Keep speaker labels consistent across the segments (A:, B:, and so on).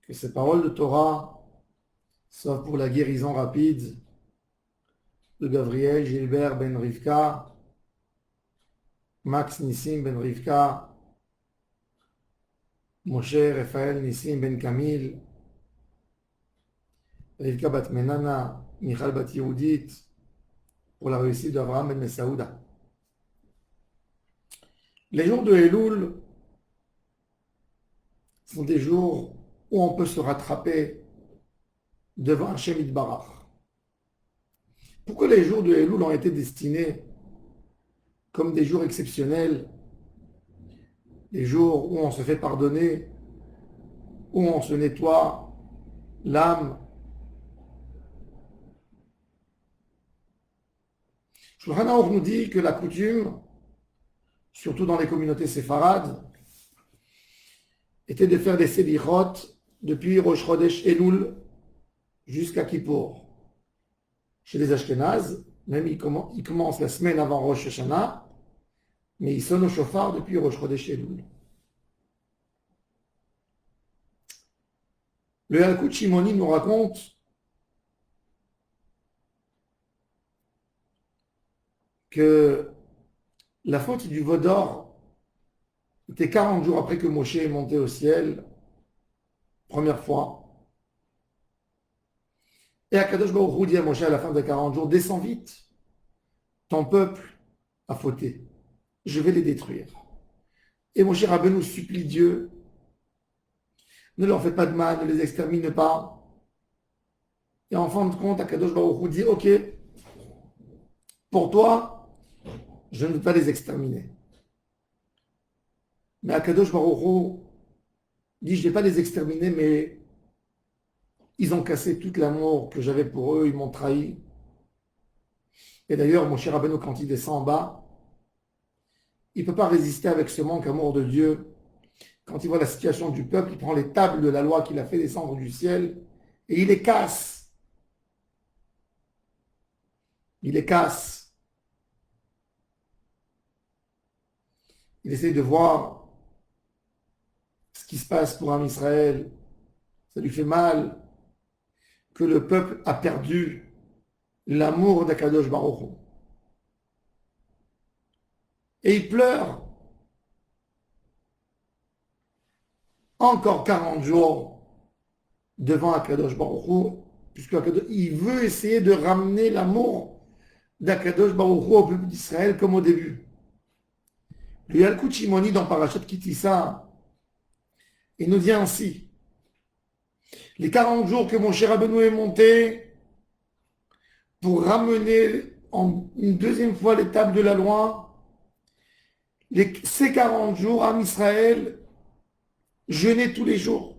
A: Que ces paroles de Torah soient pour la guérison rapide de Gabriel Gilbert Ben Rivka, Max Nissim Ben Rivka, Moshe Raphaël Nissim Ben Kamil, Rivka Bat Menana, Michal Bat Yehudit, pour la réussite d'Abraham Ben Messaouda. Les jours de Elul sont des jours où on peut se rattraper devant Hachem Itbarach. Pourquoi les jours de Elul ont été destinés comme des jours exceptionnels, des jours où on se fait pardonner, où on se nettoie l'âme? Shulchan Aruch nous dit que la coutume, surtout dans les communautés séfarades, était de faire des selichot depuis Rosh Chodesh Elul jusqu'à Kippour. Chez les Ashkénazes, même ils commencent la semaine avant Rosh Hashanah, mais ils sonnent au chauffard depuis Rosh Chodesh Elul. Le Yalkut Shimoni nous raconte que la faute du veau d'or était 40 jours après que Moshe est monté au ciel, première fois. Et Akadosh Baruch Hu dit à Moshe à la fin des 40 jours, descends vite, ton peuple a fauté, je vais les détruire. Et Moshe Rabbeinu supplie Dieu, ne leur faites pas de mal, ne les extermine pas. Et en fin de compte, Akadosh Baruch Hu dit, ok, pour toi, je ne veux pas les exterminer. Mais Akadosh Baruch Hu dit, je ne vais pas les exterminer, mais ils ont cassé tout l'amour que j'avais pour eux, ils m'ont trahi. Et d'ailleurs, mon cher Rabbeinu, quand il descend en bas, il ne peut pas résister avec ce manque d'amour de Dieu. Quand il voit la situation du peuple, il prend les tables de la loi qu'il a fait descendre du ciel et il les casse. Il les casse. Il essaye de voir ce qui se passe pour un Israël. Ça lui fait mal que le peuple a perdu l'amour d'Akadosh Baruch Hu. Et il pleure. Encore 40 jours devant Akadosh Baruch Hu, puisque il veut essayer de ramener l'amour d'Akadosh Baruch Hu au peuple d'Israël comme au début. Le Yalkut Shimoni dans Parashat Kitissa, il nous dit ainsi, les 40 jours que mon cher Rabbeinu est monté pour ramener une deuxième fois les tables de la loi, ces 40 jours, Am Israël jeûnait tous les jours,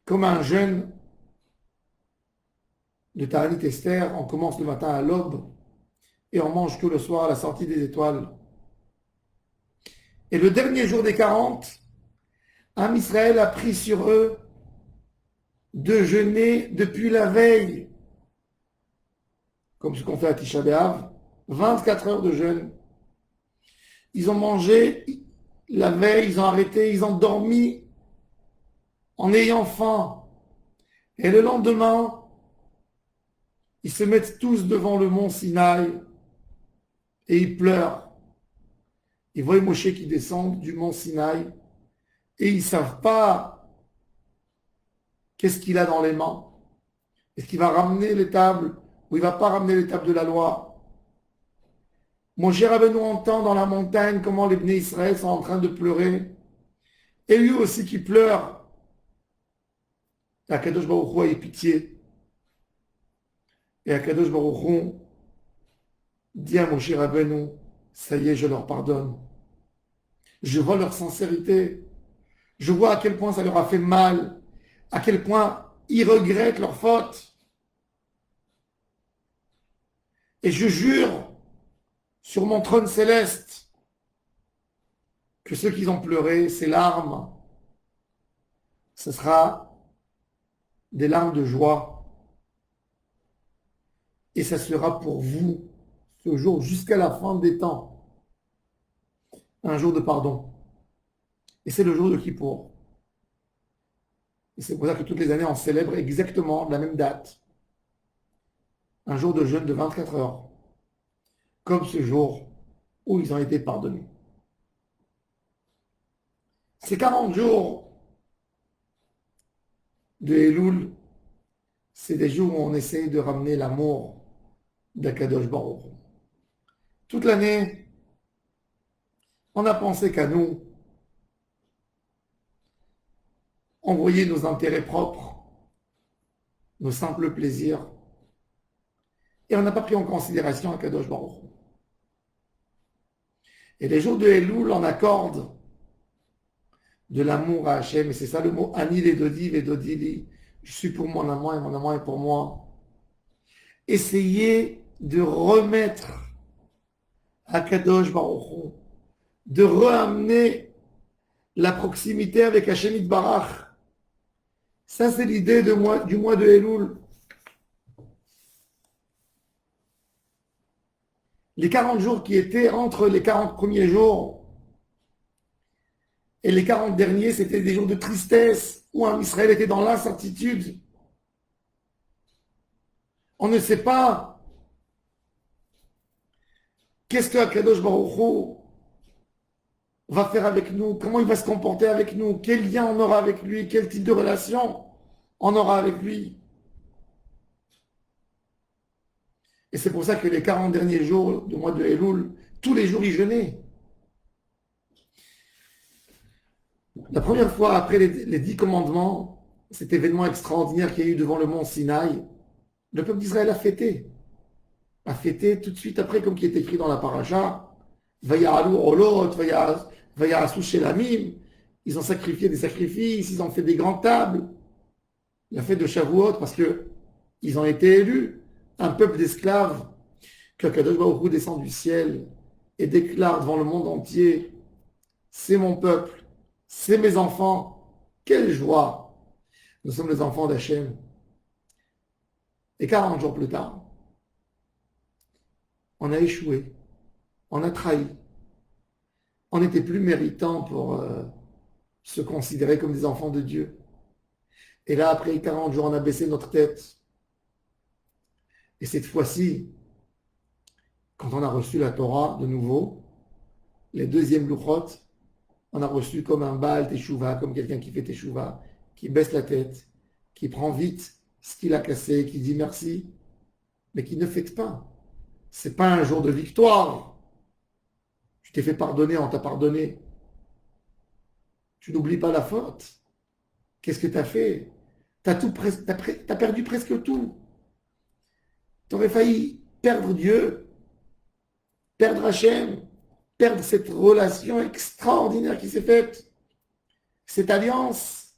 A: comme un jeûne de Ta'anit Esther, on commence le matin à l'aube et on mange que le soir à la sortie des étoiles. Et le dernier jour des 40, Am Israël a pris sur eux de jeûner depuis la veille, comme ce qu'on fait à Tisha B'Av, 24 heures de jeûne. Ils ont mangé la veille, ils ont arrêté, ils ont dormi en ayant faim. Et le lendemain, ils se mettent tous devant le mont Sinaï et ils pleurent. Ils voient Moshe qui descend du mont Sinaï et ils ne savent pas qu'est-ce qu'il a dans les mains. Est-ce qu'il va ramener les tables ou il ne va pas ramener les tables de la loi? Moshe Rabbeinu entend dans la montagne comment les Bnei Israël sont en train de pleurer. Et lui aussi qui pleure. Et Akadosh Baruch Hu a eu pitié. Et Akadosh Baruch Hu dit à Moshe Rabbeinu, ça y est, je leur pardonne. Je vois leur sincérité. Je vois à quel point ça leur a fait mal. À quel point ils regrettent leur faute. Et je jure sur mon trône céleste que ceux qui ont pleuré, ces larmes, ce sera des larmes de joie. Et ça sera pour vous, ce jour, jusqu'à la fin des temps, un jour de pardon. Et c'est le jour de Kippour. Et c'est pour ça que toutes les années, on célèbre exactement la même date. Un jour de jeûne de 24 heures. Comme ce jour où ils ont été pardonnés. Ces 40 jours de Elul, c'est des jours où on essaye de ramener l'amour d'Akadosh Baruch. Toute l'année, on a pensé qu'à nous, envoyer nos intérêts propres, nos simples plaisirs, et on n'a pas pris en considération Akadosh Baruch. Et les jours de Elul, on accorde de l'amour à Hachem, et c'est ça le mot Ani les Dodili, je suis pour mon amant et mon amant est pour moi. Essayez de remettre Akadosh Baruch, de ramener la proximité avec Hachem Itbarach. Ça, c'est l'idée du mois de Elul. Les 40 jours qui étaient entre les 40 premiers jours et les 40 derniers, c'était des jours de tristesse où un Israël était dans l'incertitude. On ne sait pas qu'est-ce que Akadosh Baruch Hu va faire avec nous, comment il va se comporter avec nous, quel lien on aura avec lui, quel type de relation on aura avec lui. Et c'est pour ça que les 40 derniers jours du mois de Elul, tous les jours, ils jeûnaient. La première fois, après les 10 commandements, cet événement extraordinaire qu'il y a eu devant le mont Sinaï, le peuple d'Israël a fêté. A fêté tout de suite après, comme qui est écrit dans la paracha, Vaya'alu olot, Vaya'asu shelamim. Ils ont sacrifié des sacrifices, ils ont fait des grandes tables. La fête de Shavuot, parce que ils ont été élus, un peuple d'esclaves, que Kadosh Baruch Hu descend du ciel et déclare devant le monde entier, c'est mon peuple, c'est mes enfants, quelle joie! Nous sommes les enfants d'Hachem. Et 40 jours plus tard, on a échoué, on a trahi, on n'était plus méritant pour se considérer comme des enfants de Dieu. Et là, après 40 jours, on a baissé notre tête. Et cette fois-ci, quand on a reçu la Torah de nouveau, les deuxièmes Luchot, on a reçu comme un Baal Teshuvah, comme quelqu'un qui fait Teshuvah, qui baisse la tête, qui prend vite ce qu'il a cassé, qui dit merci, mais qui ne fête pas. C'est pas un jour de victoire. Tu t'es fait pardonner, on t'a pardonné. Tu n'oublies pas la faute. Qu'est-ce que tu as fait? T'as perdu presque tout. Tu aurais failli perdre Dieu, perdre Hachem, perdre cette relation extraordinaire qui s'est faite, cette alliance.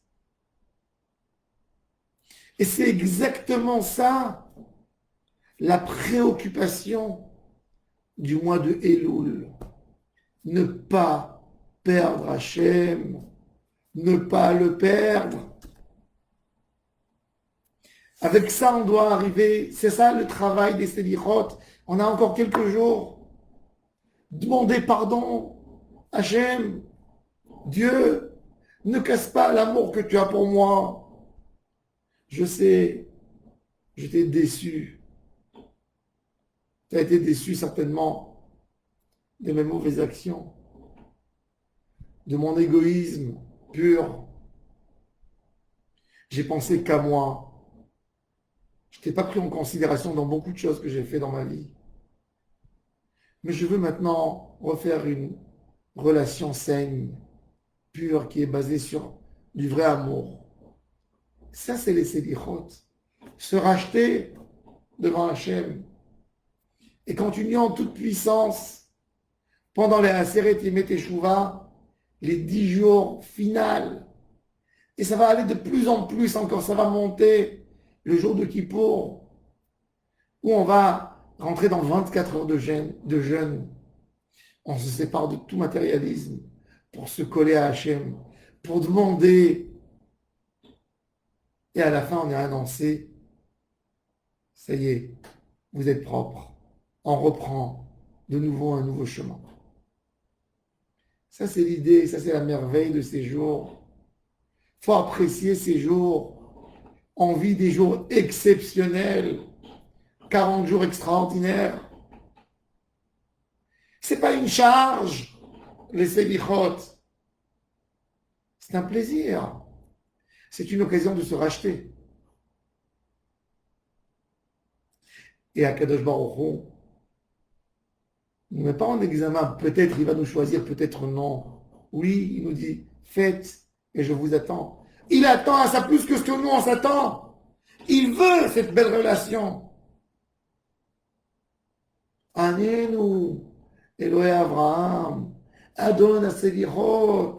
A: Et c'est exactement ça, la préoccupation du mois de Elul. Ne pas perdre Hachem, ne pas le perdre. Avec ça, on doit arriver, c'est ça le travail des Selichot. On a encore quelques jours. Demandez pardon, Hachem, Dieu, ne casse pas l'amour que tu as pour moi. Je sais, je t'ai déçu. Tu as été déçu certainement de mes mauvaises actions, de mon égoïsme pur. J'ai pensé qu'à moi. Je ne t'ai pas pris en considération dans beaucoup de choses que j'ai fait dans ma vie. Mais je veux maintenant refaire une relation saine, pure, qui est basée sur du vrai amour. Ça, c'est les sélichot. Se racheter devant Hachem. Et continuer en toute puissance pendant les Aseret Yemei Teshuvah, les 10 jours finales. Et ça va aller de plus en plus encore, ça va monter le jour de Kippour, où on va rentrer dans 24 heures de jeûne. On se sépare de tout matérialisme pour se coller à Hachem, pour demander. Et à la fin, on est annoncé, ça y est, vous êtes propre. On reprend de nouveau un nouveau chemin. Ça, c'est l'idée, ça, c'est la merveille de ces jours. faut apprécier ces jours. On vit des jours exceptionnels, 40 jours extraordinaires. C'est pas une charge, les selichot. C'est un plaisir. C'est une occasion de se racheter. Et Akadosh Baruch Hu ne met pas en examen. Peut-être il va nous choisir, peut-être non. Oui, il nous dit, faites et je vous attends. Il attend à ça plus que ce que nous on s'attend. Il veut cette belle relation. Anenu, Elohei Avraham, Adon HaSelichot,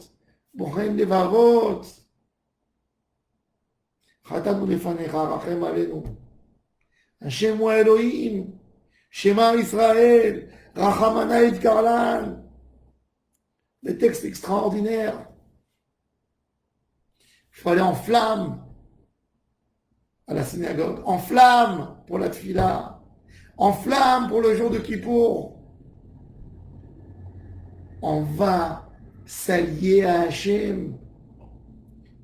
A: Bochen Levavot, Chatanu Lefanecha, Rachem Alenu. Hashem הוא Elohim, Shema Israël, Rachamana et Karlan. Des textes extraordinaires. Il faut aller en flamme à la synagogue, en flamme pour la tfila, en flamme pour le jour de Kippour. On va s'allier à Hachem.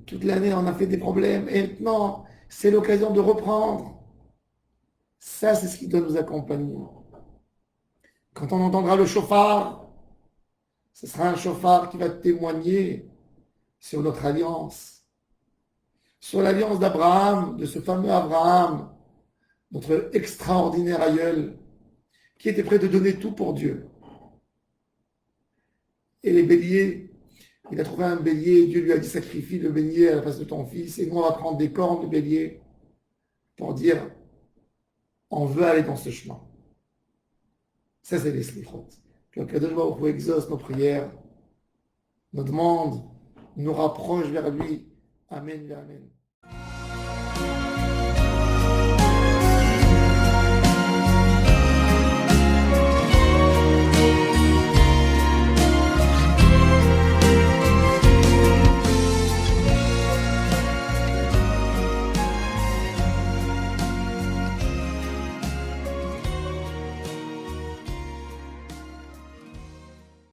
A: Toute l'année, on a fait des problèmes. Et maintenant, c'est l'occasion de reprendre. Ça, c'est ce qui doit nous accompagner. Quand on entendra le chauffard, ce sera un chauffard qui va témoigner sur notre alliance, sur l'alliance d'Abraham, de ce fameux Abraham, notre extraordinaire aïeul, qui était prêt de donner tout pour Dieu. Et les béliers, il a trouvé un bélier, et Dieu lui a dit sacrifie le bélier à la place de ton fils, et nous on va prendre des cornes de bélier pour dire on veut aller dans ce chemin. Ça, c'est les slichot. Que Kadosh Baruch Hu exauce nos prières, nos demandes, nous rapproche vers lui. Amen, amen.